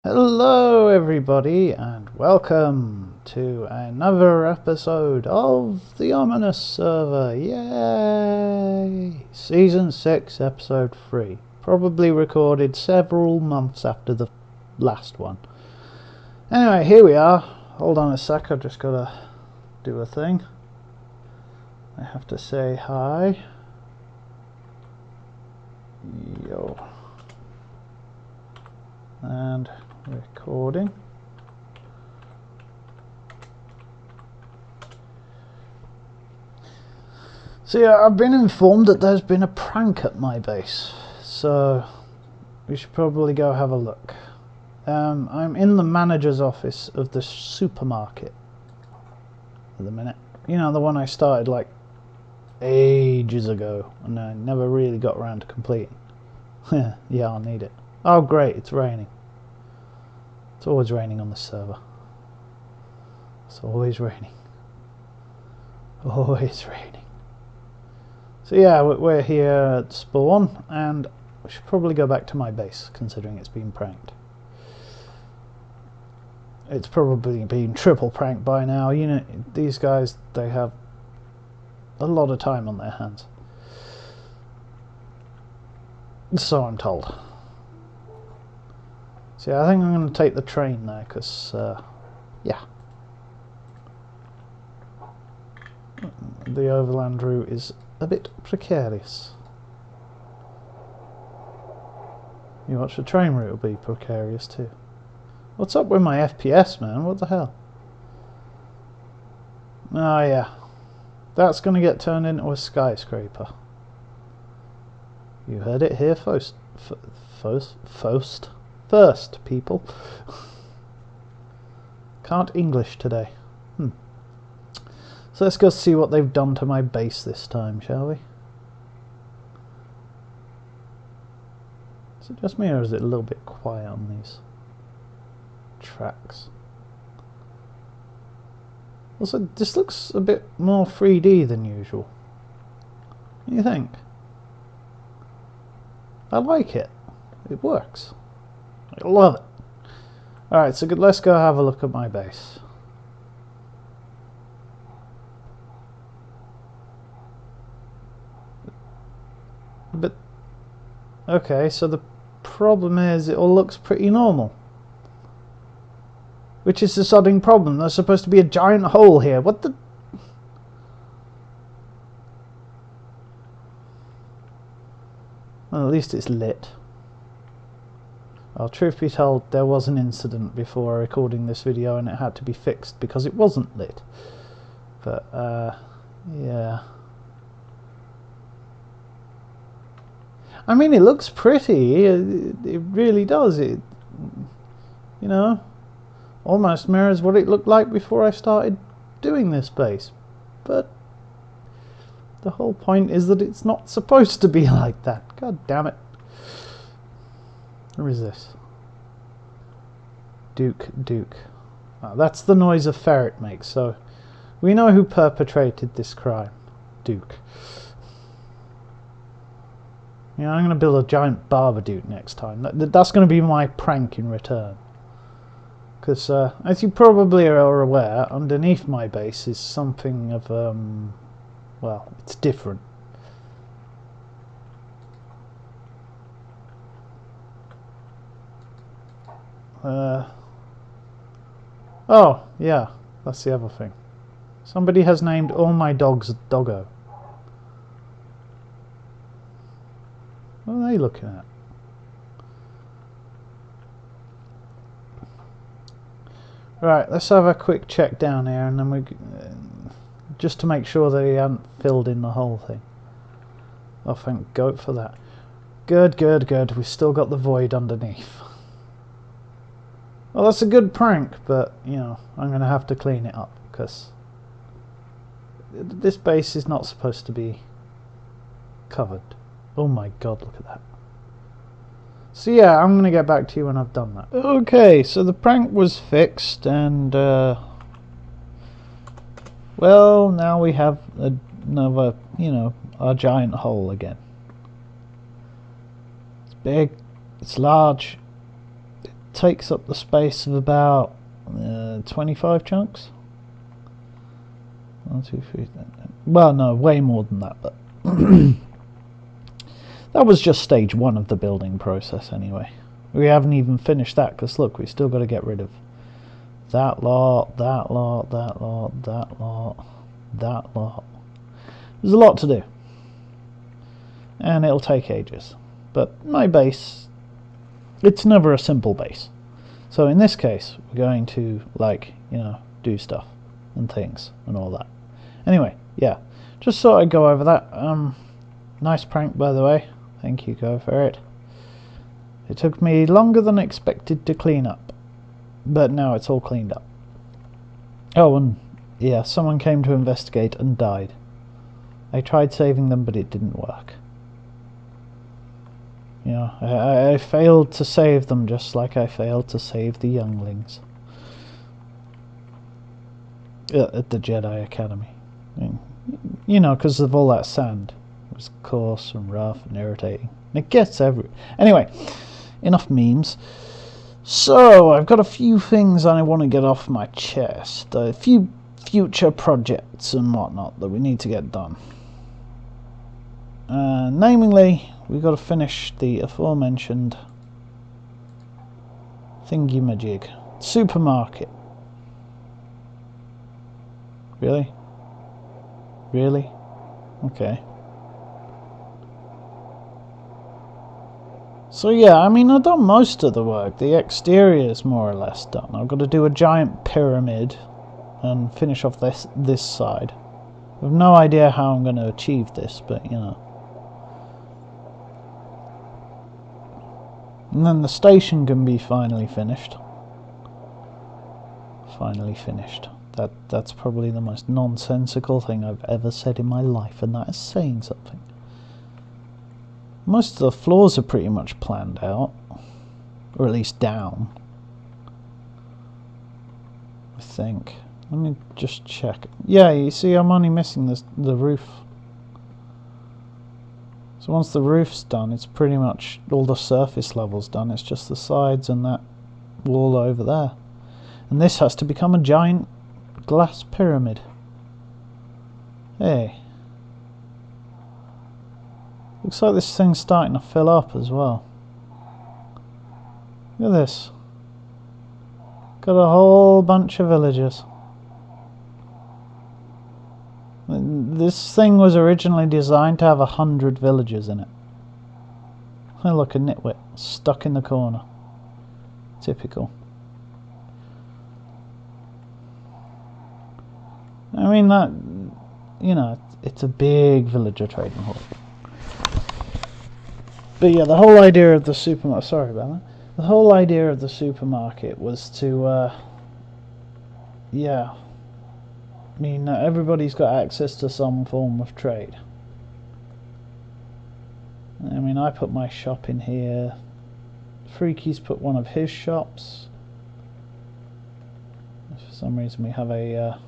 Hello everybody and welcome to another episode of the Ominouserver. Yay! Season 6 episode 3. Probably recorded several months after the last one. Anyway, here we are. Hold on a sec, I've just gotta do a thing. I have to say hi. Yo. And recording. So yeah, I've been informed that there's been a prank at my base, so we should probably go have a look. I'm in the manager's office of the supermarket at the minute. You know, the one I started like ages ago and I never really got around to completing. Yeah, I'll need it. Oh great, it's raining. It's always raining on the server. It's always raining. Always raining. So yeah, we're here at spawn, and we should probably go back to my base, considering it's been pranked. It's probably been triple pranked by now. You know, these guys, they have a lot of time on their hands. So I'm told. So yeah, I think I'm going to take the train there, because, yeah. The overland route is a bit precarious. You watch the train route will be precarious too. What's up with my FPS, man? What the hell? Oh yeah. That's going to get turned into a skyscraper. You heard it here first. First, people. Can't English today. So let's go see what they've done to my base this time, shall we? Is it just me, or is it a little bit quiet on these tracks? Also, this looks a bit more 3D than usual. What do you think? I like it. It works. I love it. Alright, so let's go have a look at my base. But, okay, so the problem is it all looks pretty normal. Which is the sodding problem. There's supposed to be a giant hole here. What the... Well, at least it's lit. Well, truth be told, there was an incident before recording this video and it had to be fixed because it wasn't lit. But, yeah. I mean, it looks pretty. It really does. It, you know, almost mirrors what it looked like before I started doing this base. But the whole point is that it's not supposed to be like that. God damn it. Where is this? Duke. Oh, that's the noise a ferret makes, so we know who perpetrated this crime. Duke. Yeah, I'm going to build a giant barber duke next time. That's going to be my prank in return. Because, as you probably are aware, underneath my base is something of, well, it's different. Oh, yeah, that's the other thing. Somebody has named all my dogs Doggo. What are they looking at? Right, let's have a quick check down here, and then we just to make sure they haven't filled in the whole thing. Oh, thank God for that. Good. We've still got the void underneath. Well, that's a good prank, but, you know, I'm going to have to clean it up, because this base is not supposed to be covered. Oh my God, look at that. So yeah, I'm going to get back to you when I've done that. Okay, so the prank was fixed, and, well, now we have another, you know, our giant hole again. It's big, it's large, takes up the space of about 25 chunks. 1, 2, 3. Well, no, way more than that, but that was just stage 1 of the building process anyway. We haven't even finished that, because look, we still got to get rid of that lot, that lot, that lot, that lot, that lot. There's a lot to do, and it'll take ages. But my base, it's never a simple base. So in this case, we're going to, like, you know, do stuff and things and all that. Anyway, yeah, just thought I'd go over that. Nice prank, by the way. Thank you, Go for it. It took me longer than expected to clean up, but now it's all cleaned up. Oh, and yeah, someone came to investigate and died. I tried saving them, but it didn't work. You know, I failed to save them, just like I failed to save the younglings at the Jedi Academy. I mean, you know, because of all that sand. It was coarse and rough and irritating. And it gets everywhere. Anyway, enough memes. So, I've got a few things I want to get off my chest. A few future projects and whatnot that we need to get done. Namely, we've got to finish the aforementioned thingy-majig. Supermarket. Really? Really? Okay. So yeah, I mean, I've done most of the work. The exterior is more or less done. I've got to do a giant pyramid and finish off this side. I have no idea how I'm going to achieve this, but you know. And then the station can be finally finished. Finally finished. That's probably the most nonsensical thing I've ever said in my life, and that is saying something. Most of the floors are pretty much planned out, or at least down, I think. Let me just check. Yeah, you see, I'm only missing the roof. So once the roof's done, it's pretty much all the surface levels done. It's just the sides and that wall over there. And this has to become a giant glass pyramid. Hey. Looks like this thing's starting to fill up as well. Look at this. Got a whole bunch of villagers. This thing was originally designed to have 100 villagers in it. Oh, look, a nitwit stuck in the corner. Typical. I mean, that, you know, it's a big villager trading hall. But yeah, the whole idea of the supermarket, sorry about that. The whole idea of the supermarket was to, yeah, I mean, everybody's got access to some form of trade. I mean, I put my shop in here. Freaky's put one of his shops. For some reason we have a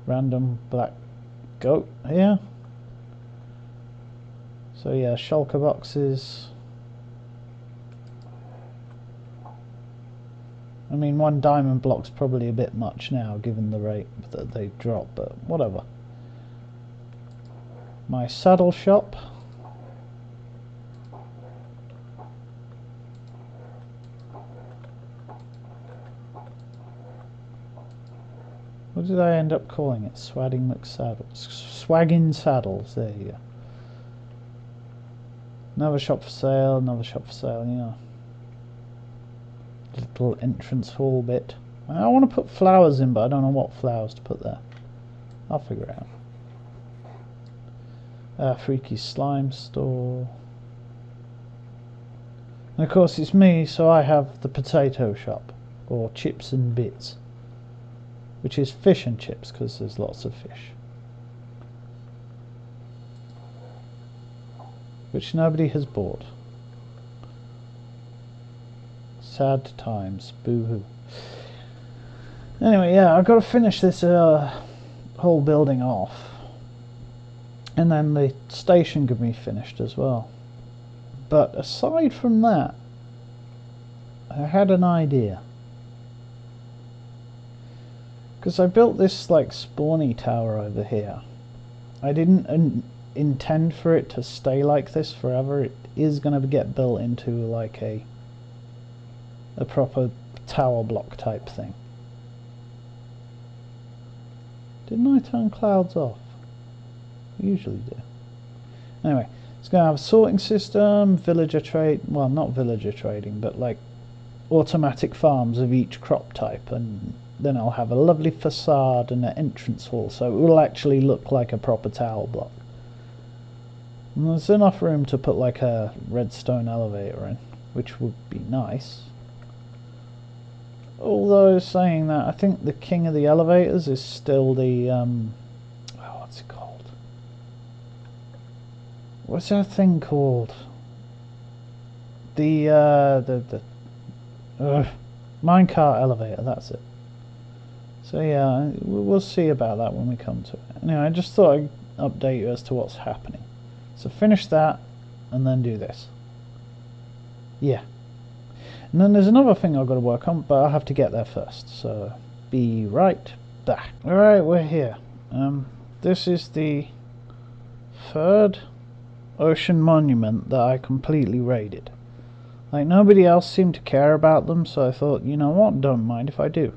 random black goat here. So yeah, shulker boxes. I mean, 1 diamond block's probably a bit much now, given the rate that they drop, but whatever. My saddle shop. What did I end up calling it? Swaggin' Saddles, there you go. Another shop for sale, you know. Little entrance hall bit. I want to put flowers in, but I don't know what flowers to put there. I'll figure it out. Freaky slime store. And of course it's me, so I have the potato shop, or chips and bits, which is fish and chips because there's lots of fish, which nobody has bought. Sad times, boo-hoo. Anyway, yeah, I've got to finish this whole building off, and then the station could be finished as well. But aside from that, I had an idea. Because I built this like spawny tower over here. I didn't intend for it to stay like this forever. It is going to get built into like a proper tower block type thing. Didn't I turn clouds off? I usually do. Anyway, it's going to have a sorting system, villager trade, well, not villager trading, but like automatic farms of each crop type, and then I'll have a lovely facade and an entrance hall, so it will actually look like a proper tower block. And there's enough room to put like a redstone elevator in, which would be nice. Although saying that, I think the king of the elevators is still the what's it called? What's that thing called? The minecart elevator. That's it. So yeah, we'll see about that when we come to it. Anyway, I just thought I'd update you as to what's happening. So finish that, and then do this. Yeah. And then there's another thing I've got to work on, but I have to get there first. So be right back. Alright, we're here. This is the third ocean monument that I completely raided. Like, nobody else seemed to care about them, so I thought, you know what, don't mind if I do.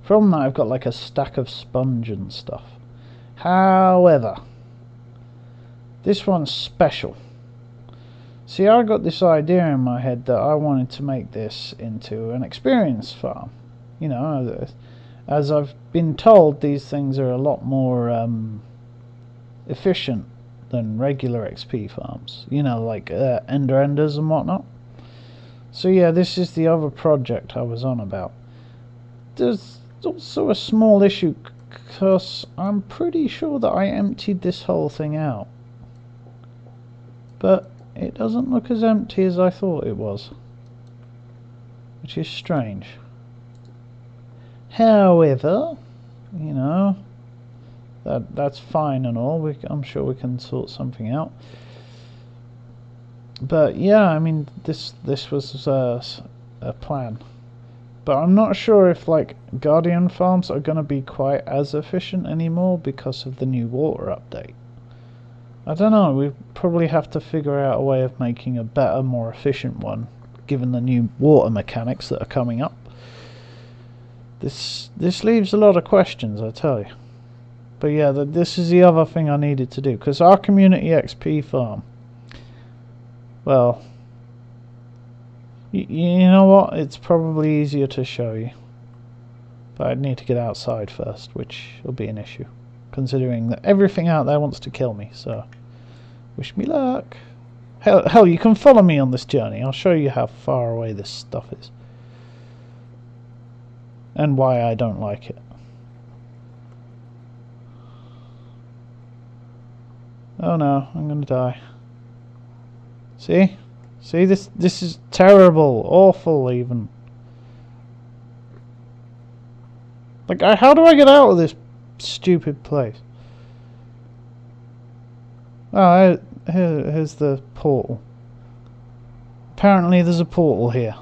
From that I've got like a stack of sponge and stuff. However, this one's special. See, I got this idea in my head that I wanted to make this into an experience farm. You know, as I've been told, these things are a lot more efficient than regular XP farms. You know, like enders and whatnot. So yeah, this is the other project I was on about. There's also a small issue, because I'm pretty sure that I emptied this whole thing out. But it doesn't look as empty as I thought it was, which is strange. However, you know, that's fine and all. I'm sure we can sort something out. But yeah, I mean, this was a plan. But I'm not sure if like Guardian farms are going to be quite as efficient anymore because of the new water update. I don't know, we probably have to figure out a way of making a better, more efficient one, given the new water mechanics that are coming up. This leaves a lot of questions, I tell you. But yeah, this is the other thing I needed to do, because our community XP farm, well, you know what, it's probably easier to show you. But I'd need to get outside first, which will be an issue, considering that everything out there wants to kill me, so wish me luck. Hell, you can follow me on this journey. I'll show you how far away this stuff is. And why I don't like it. Oh no, I'm gonna die. See? See, this is terrible, awful even. Like, how do I get out of this stupid place? Oh, here's the portal. Apparently there's a portal here.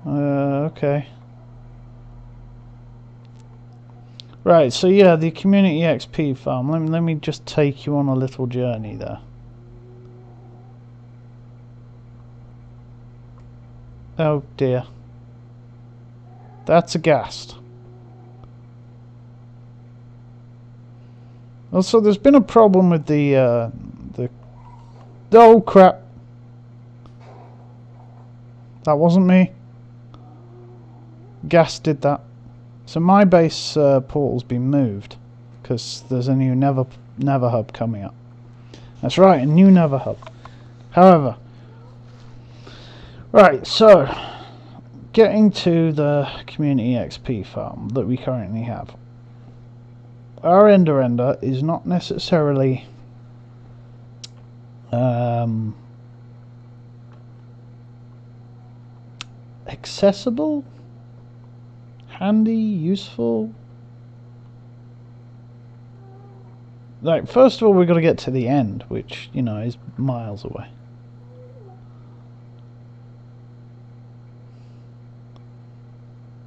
Okay. Right, so yeah, the community XP farm. Let me just take you on a little journey there. Oh dear. That's a ghast. Also, there's been a problem with the oh crap. That wasn't me. Ghast did that. So my base portal's been moved because there's a new Nether hub coming up. That's right, a new Nether hub. However, right, so getting to the community XP farm that we currently have. Our ender is not necessarily accessible, handy, useful. like, first of all, we've got to get to the end, which, you know, is miles away.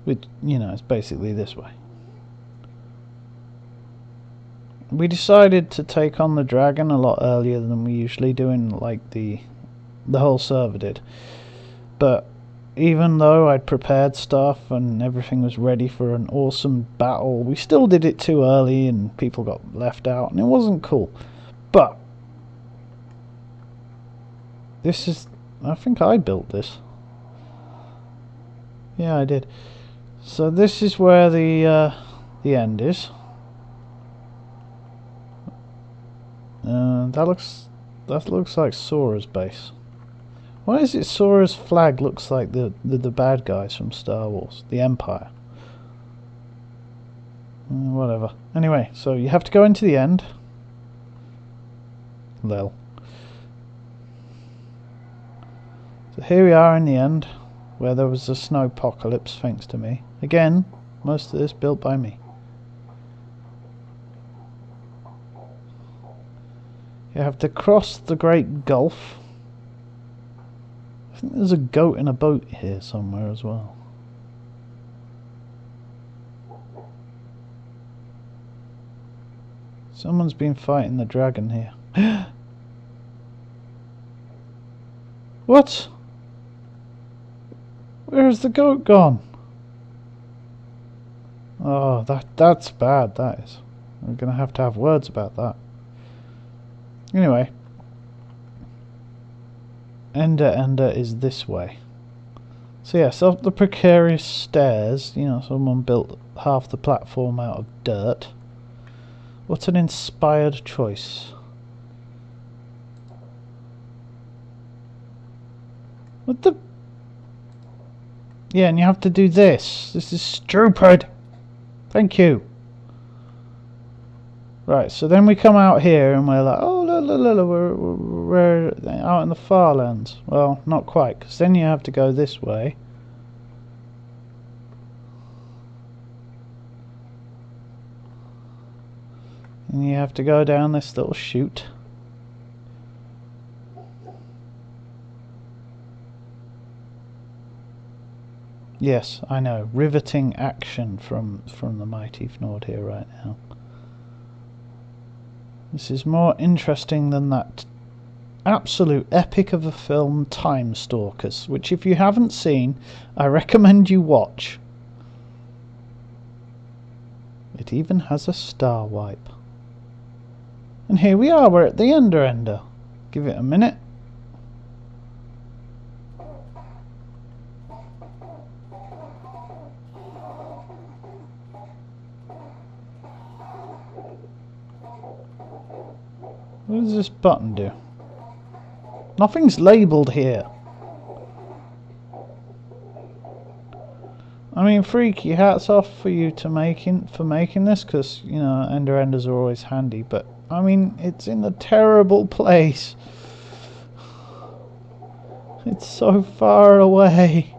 Which, you know, it's basically this way. We decided to take on the dragon a lot earlier than we usually do in, like, the whole server did. But even though I'd prepared stuff and everything was ready for an awesome battle, we still did it too early and people got left out and it wasn't cool. But this is, I think I built this. Yeah, I did. So this is where the end is. That looks like Sora's base. Why is it Sora's flag looks like the bad guys from Star Wars, the Empire? Whatever. Anyway, so you have to go into the end. Lol. So here we are in the end, where there was a snow apocalypse, thanks to me. Again, most of this built by me. You have to cross the Great Gulf. I think there's a goat in a boat here somewhere as well. Someone's been fighting the dragon here. What? Where's the goat gone? Oh, that's bad, that is. We're gonna have to have words about that. Anyway. Ender is this way. So yes, up the precarious stairs, you know, someone built half the platform out of dirt. What an inspired choice. What the... Yeah, and you have to do this. This is stupid. Thank you. Right, so then we come out here and we're like, oh, we're out in the far lands. Well, not quite, because then you have to go this way. And you have to go down this little chute. Yes, I know, riveting action from the mighty Fnord here right now. This is more interesting than that absolute epic of a film, Time Stalkers, which if you haven't seen, I recommend you watch. It even has a star wipe. And here we are, we're at the Ender. Give it a minute. What does this button do? Nothing's labelled here. I mean, freaky hats off for you for making this, because, you know, Enders are always handy, but I mean, it's in a terrible place. It's so far away.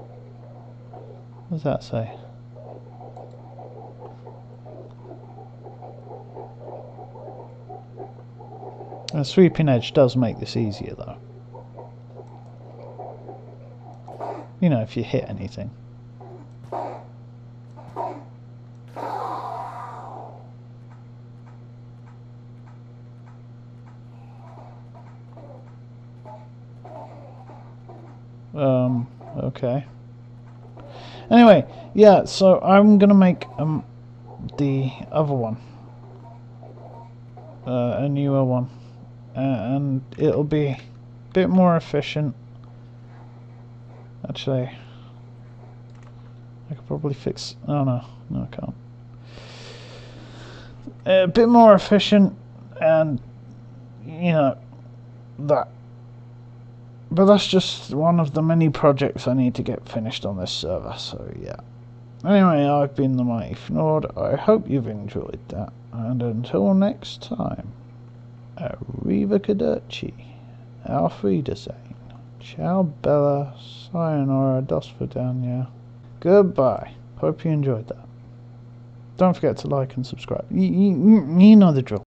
What does that say? A sweeping edge does make this easier, though. You know, if you hit anything. Okay. Anyway, yeah, so I'm gonna make the other one. A newer one. And it'll be a bit more efficient. Actually, I could probably fix... Oh no, I can't. A bit more efficient, and you know, that. But that's just one of the many projects I need to get finished on this server, so yeah. Anyway, I've been the mighty Fnord. I hope you've enjoyed that, and until next time, Arrivederci, Auf Wiedersehen, ciao bella, sayonara, dos vidania, goodbye. Hope you enjoyed that. Don't forget to like and subscribe. You know the drill.